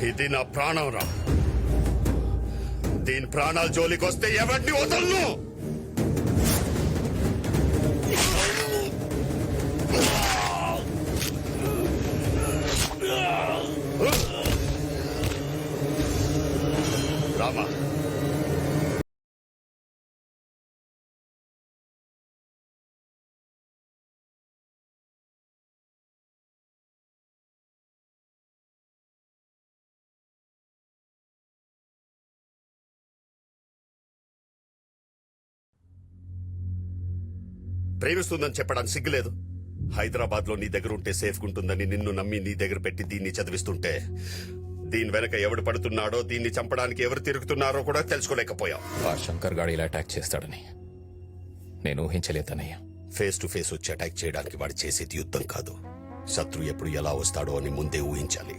ఇది నా ప్రాణం రా. దీని ప్రాణాల జోలికి వస్తే ఎవరిని వదలను. రామా, ప్రేమిస్తుందని చెప్పడానికి సిగ్గులేదు. హైదరాబాద్ లో నీ దగ్గర ఉంటే సేఫ్ ఉంటుందని నిన్ను నమ్మి నీ దగ్గర పెట్టి దీన్ని చదివిస్తుంటే దీని వెనక ఎవడు పడుతున్నాడో, దీన్ని చంపడానికి ఎవరు తిరుగుతున్నారో కూడా తెలుసుకోలేకపోయాం. ఆ శంకర్ గాడు ఇలా అటాక్ చేస్తాడని నేను ఊహించలేదన్నయ్య. ఫేస్ టు ఫేస్ వచ్చి అటాక్ చేయడానికి వాడు చేసేది యుద్ధం కాదు. శత్రు ఎప్పుడు ఎలా వస్తాడో అని ముందే ఊహించాలి.